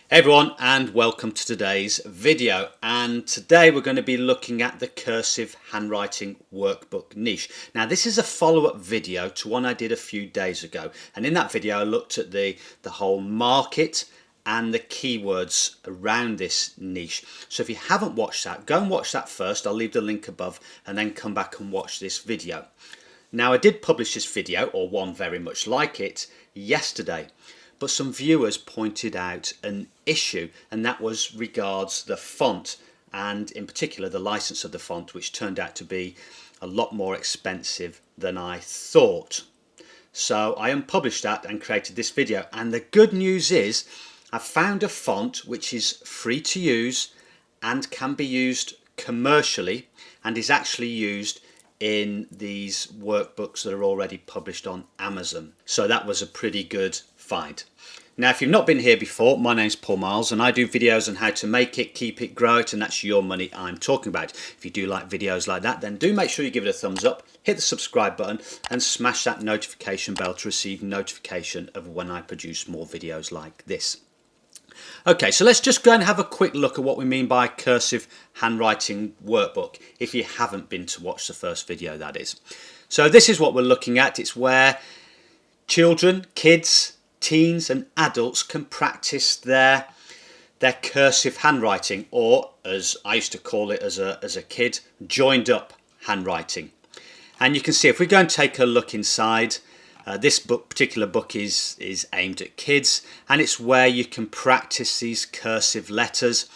Hey everyone, and welcome to today's video. And today we're going to be looking at the cursive handwriting workbook niche. Now this is a follow-up video to one I did a few days ago, and in that video I looked at the whole market and the keywords around this niche. So if you haven't watched that, go and watch that first. I'll leave the link above, and then come back and watch this video. Now I did publish this video, or one very much like it, yesterday. But some viewers pointed out an issue, and that was regards the font, and in particular the license of the font, which turned out to be a lot more expensive than I thought. So I unpublished that and created this video, and the good news is I found a font which is free to use and can be used commercially and is actually used in these workbooks that are already published on Amazon. So that was a pretty good find. Now if you've not been here before, my name's Paul Marles and I do videos on how to make it, keep it, grow it, and that's your money I'm talking about. If you do like videos like that, then do make sure you give it a thumbs up, hit the subscribe button and smash that notification bell to receive notification of when I produce more videos like this. Okay, so let's just go and have a quick look at what we mean by cursive handwriting workbook, if you haven't been to watch the first video, that is. So this is what we're looking at. It's where children, kids, teens and adults can practice their cursive handwriting, or as I used to call it as a kid, joined up handwriting. And you can see if we go and take a look inside, this particular book is aimed at kids, and it's where you can practice these cursive letters,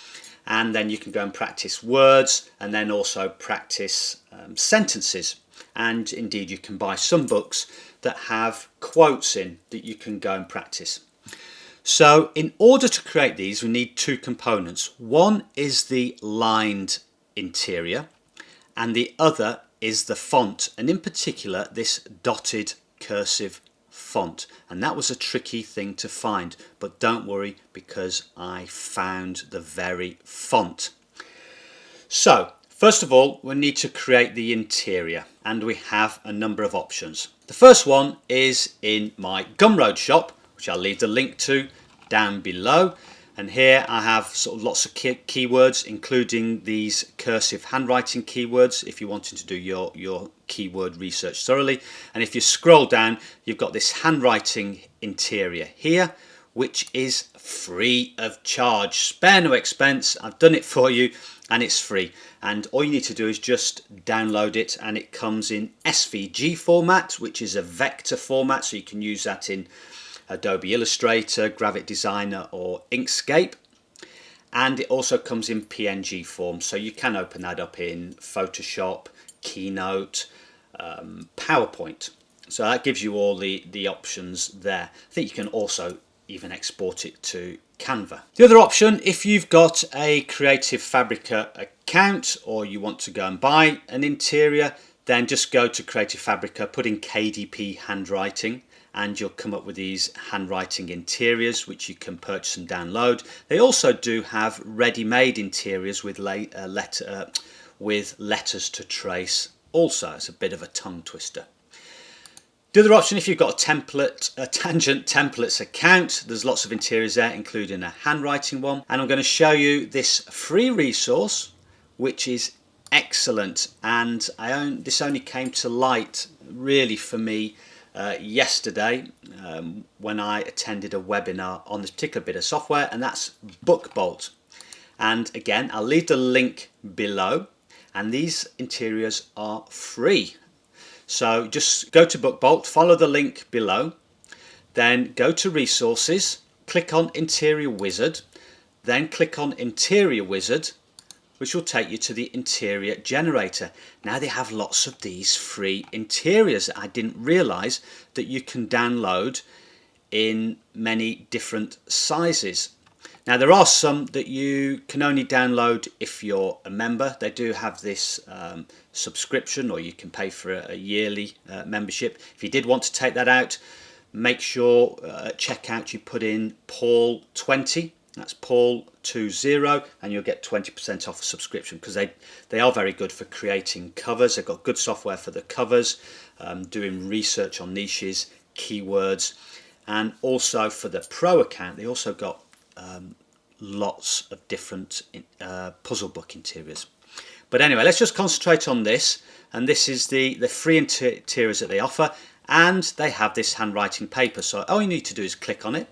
and then you can go and practice words, and then also practice sentences. And indeed you can buy some books that have quotes in that you can go and practice. So in order to create these we need two components. One is the lined interior and the other is the font, and in particular this dotted cursive font, and that was a tricky thing to find, but don't worry because I found the very font. So first of all we need to create the interior, and we have a number of options. The first one is in my Gumroad shop, which I'll leave the link to down below, and here I have sort of lots of keywords, including these cursive handwriting keywords if you're wanting to do your keyword research thoroughly. And if you scroll down, you've got this handwriting interior here, which is free of charge. Spare no expense. I've done it for you and it's free, and all you need to do is just download it, and it comes in SVG format, which is a vector format, so you can use that in Adobe Illustrator, Graphic Designer or Inkscape, and it also comes in PNG form, so you can open that up in Photoshop, Keynote, PowerPoint. So that gives you all the options there. I think you can also even export it to Canva. The other option, if you've got a Creative Fabrica account or you want to go and buy an interior, then just go to Creative Fabrica, put in KDP handwriting, and you'll come up with these handwriting interiors which you can purchase and download. They also do have ready-made interiors with letters to trace also. It's a bit of a tongue twister. The other option, if you've got a Tangent Templates account, there's lots of interiors there, including a handwriting one. And I'm going to show you this free resource, which is excellent. And this only came to light really for me yesterday when I attended a webinar on this particular bit of software, and that's BookBolt. And again, I'll leave the link below, and these interiors are free. So just go to BookBolt, follow the link below, then go to Resources, click on Interior Wizard, then click on Interior Wizard, which will take you to the interior generator. Now they have lots of these free interiors. I didn't realize that you can download in many different sizes. Now there are some that you can only download if you're a member. They do have this subscription, or you can pay for a yearly membership. If you did want to take that out, make sure at checkout you put in Paul20. That's Paul20, and you'll get 20% off a subscription, because they are very good for creating covers. They've got good software for the covers, doing research on niches, keywords, and also for the pro account they also got lots of different puzzle book interiors. But anyway, let's just concentrate on this, and this is the free interiors that they offer, and they have this handwriting paper. So all you need to do is click on it,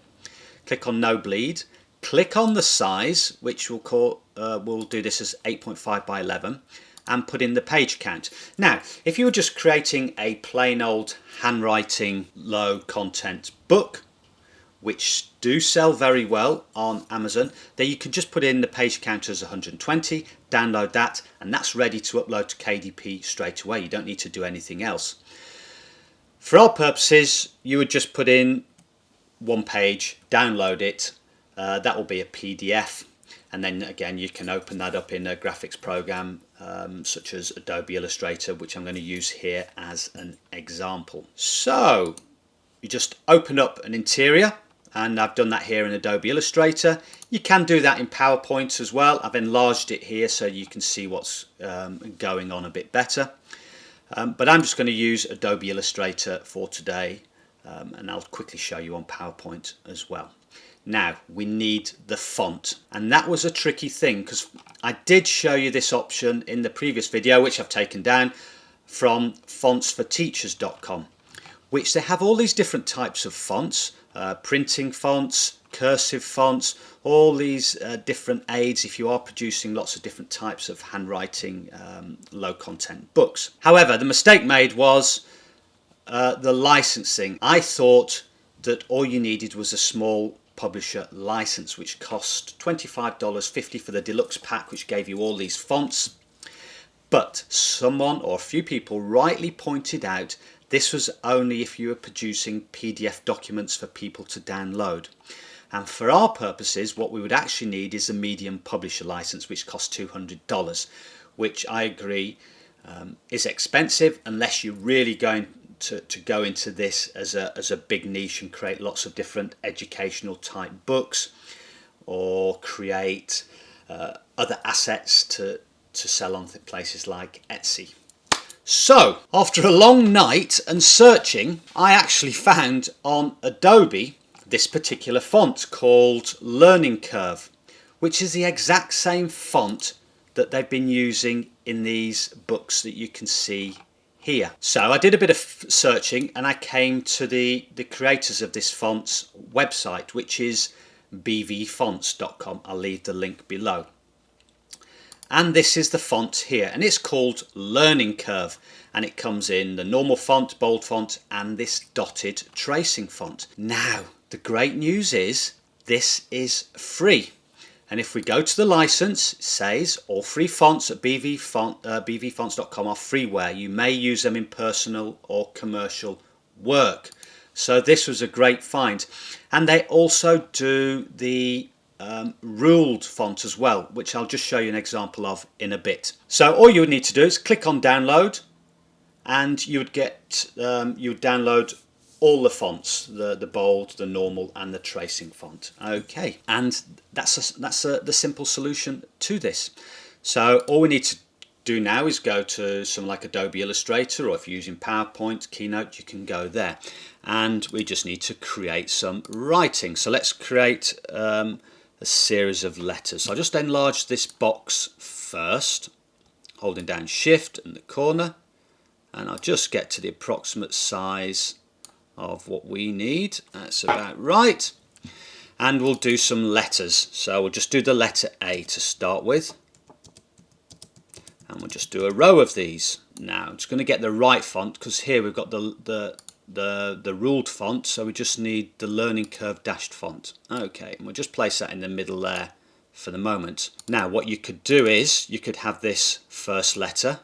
click on no bleed, click on the size, which we'll do this as 8.5 by 11, and put in the page count. Now, if you were just creating a plain old handwriting low content book, which do sell very well on Amazon, then you can just put in the page count as 120, download that, and that's ready to upload to KDP straight away. You don't need to do anything else. For our purposes, you would just put in one page, download it, that will be a PDF, and then again you can open that up in a graphics program such as Adobe Illustrator, which I'm going to use here as an example. So you just open up an interior, and I've done that here in Adobe Illustrator. You can do that in PowerPoint as well. I've enlarged it here so you can see what's going on a bit better. But I'm just going to use Adobe Illustrator for today, and I'll quickly show you on PowerPoint as well. Now we need the font, and that was a tricky thing because I did show you this option in the previous video, which I've taken down from fontsforteachers.com, which they have all these different types of fonts, printing fonts, cursive fonts, all these different aids if you are producing lots of different types of handwriting low content books. However, the mistake made was the licensing. I thought that all you needed was a small publisher license, which cost $25.50 for the deluxe pack, which gave you all these fonts. But someone or a few people rightly pointed out this was only if you were producing PDF documents for people to download. And for our purposes, what we would actually need is a medium publisher license, which costs $200, which I agree is expensive unless you're really going to go into this as a big niche and create lots of different educational type books, or create other assets to sell on places like Etsy. So after a long night and searching, I actually found on Adobe this particular font called Learning Curve, which is the exact same font that they've been using in these books that you can see here. So I did a bit of searching, and I came to the creators of this font's website, which is bvfonts.com. I'll leave the link below. And this is the font here, and it's called Learning Curve, and it comes in the normal font, bold font, and this dotted tracing font. Now the great news is this is free, and if we go to the license, it says all free fonts at bvfonts.com are freeware. You may use them in personal or commercial work. So this was a great find, and they also do the ruled font as well, which I'll just show you an example of in a bit. So all you would need to do is click on download, and you would get you would download all the fonts, the bold, the normal, and the tracing font. Okay, and that's the simple solution to this. So all we need to do now is go to something like Adobe Illustrator, or if you're using PowerPoint, Keynote, you can go there, and we just need to create some writing. So let's create a series of letters. So I'll just enlarge this box first, holding down Shift in the corner, and I'll just get to the approximate size of what we need. That's about right, and we'll do some letters. So we'll just do the letter A to start with, and we'll just do a row of these. Now I'm just going to get the right font, because here we've got the ruled font, so we just need the Learning Curve dashed font. Okay, and we'll just place that in the middle there for the moment. Now what you could do is you could have this first letter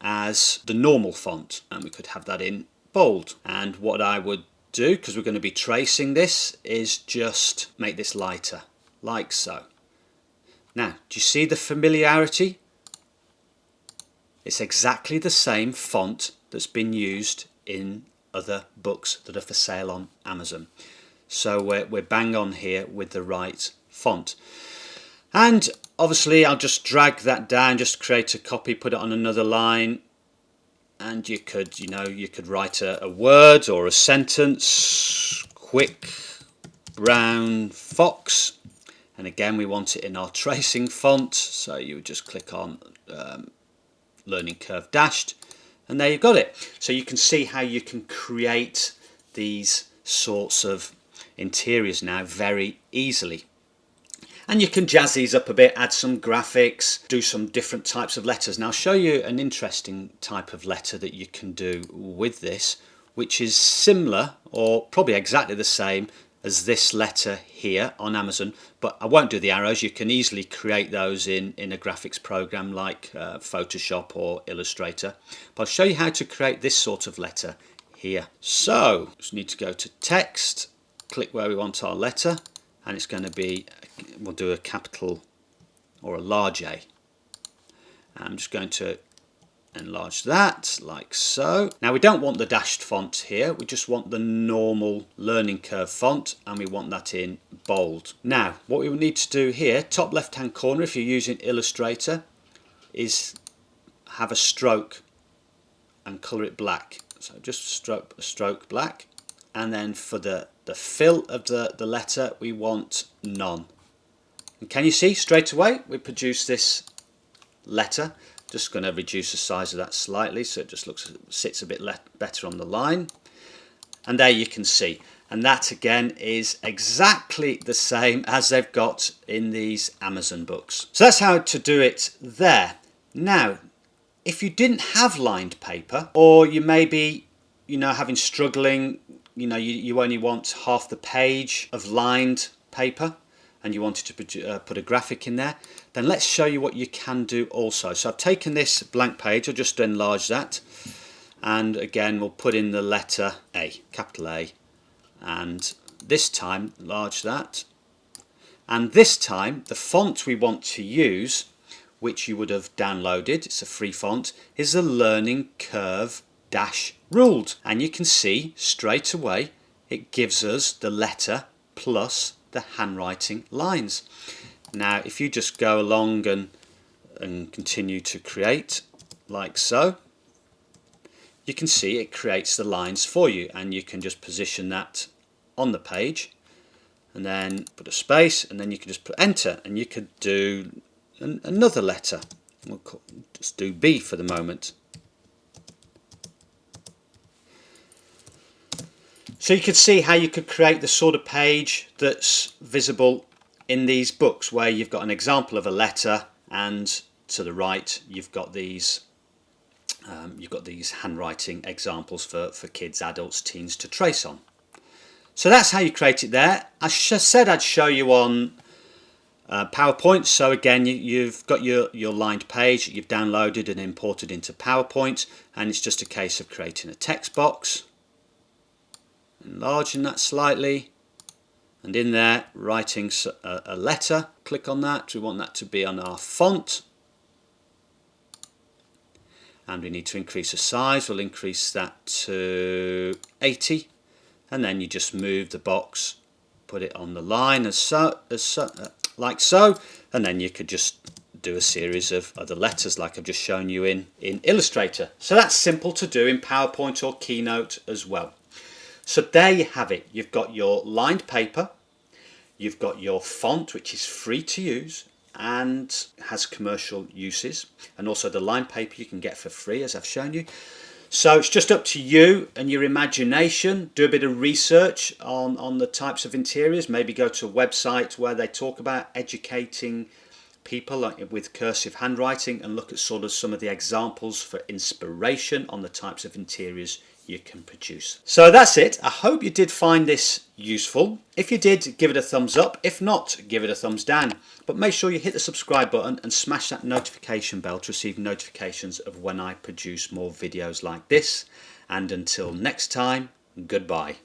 as the normal font, and we could have that in bold. And what I would do, because we're going to be tracing this, is just make this lighter, like so. Now, do you see the familiarity? It's exactly the same font that's been used in other books that are for sale on Amazon. So we're bang on here with the right font. And obviously I'll just drag that down, just create a copy, put it on another line, and you could write a word or a sentence, quick brown fox, And again, we want it in our tracing font, so you would just click on Learning Curve Dashed, and there you've got it. So you can see how you can create these sorts of interiors now very easily. And you can jazz these up a bit, add some graphics, do some different types of letters. Now I'll show you an interesting type of letter that you can do with this, which is similar or probably exactly the same as this letter here on Amazon, but I won't do the arrows. You can easily create those in a graphics program like Photoshop or Illustrator. But I'll show you how to create this sort of letter here. So just need to go to text, click where we want our letter, and it's going to be, we'll do a capital or a large A. I'm just going to enlarge that like so. Now we don't want the dashed font here, we just want the normal learning curve font, and we want that in bold. Now what we will need to do here, top left hand corner if you're using Illustrator, is have a stroke and colour it black. So just stroke black, and then for the fill of the letter we want none. And can you see straight away we produce this letter? Just going to reduce the size of that slightly so it just sits a bit better on the line, and there you can see, and that again is exactly the same as they've got in these Amazon books. So that's how to do it there. Now if you didn't have lined paper, or you may be having struggling, you only want half the page of lined paper and you wanted to put a graphic in there, then let's show you what you can do also. So I've taken this blank page, I'll just enlarge that, and again we'll put in the letter A, capital A, and this time enlarge that, and this time the font we want to use, which you would have downloaded, it's a free font, is the Learning Curve Dash Ruled, and you can see straight away it gives us the letter plus the handwriting lines. Now if you just go along and continue to create like so, you can see it creates the lines for you, and you can just position that on the page and then put a space, and then you can just put enter, and you could do another letter. We'll just do B for the moment. So you could see how you could create the sort of page that's visible in these books, where you've got an example of a letter, and to the right you've got these handwriting examples for kids, adults, teens to trace on. So that's how you create it there. I said I'd show you on PowerPoint. So again, you've got your lined page that you've downloaded and imported into PowerPoint, and it's just a case of creating a text box, enlarging that slightly, and in there writing a letter. Click on that. We want that to be on our font, and we need to increase the size. We'll increase that to 80, and then you just move the box, put it on the line like so, and then you could just do a series of other letters like I've just shown you in Illustrator. So that's simple to do in PowerPoint or Keynote as well. So there you have it. You've got your lined paper, you've got your font, which is free to use and has commercial uses, and also the lined paper you can get for free, as I've shown you. So it's just up to you and your imagination. Do a bit of research on the types of interiors. Maybe go to a website where they talk about educating people with cursive handwriting, and look at sort of some of the examples for inspiration on the types of interiors you can produce. So that's it. I hope you did find this useful. If you did, give it a thumbs up. If not, give it a thumbs down. But make sure you hit the subscribe button and smash that notification bell to receive notifications of when I produce more videos like this. And until next time, goodbye.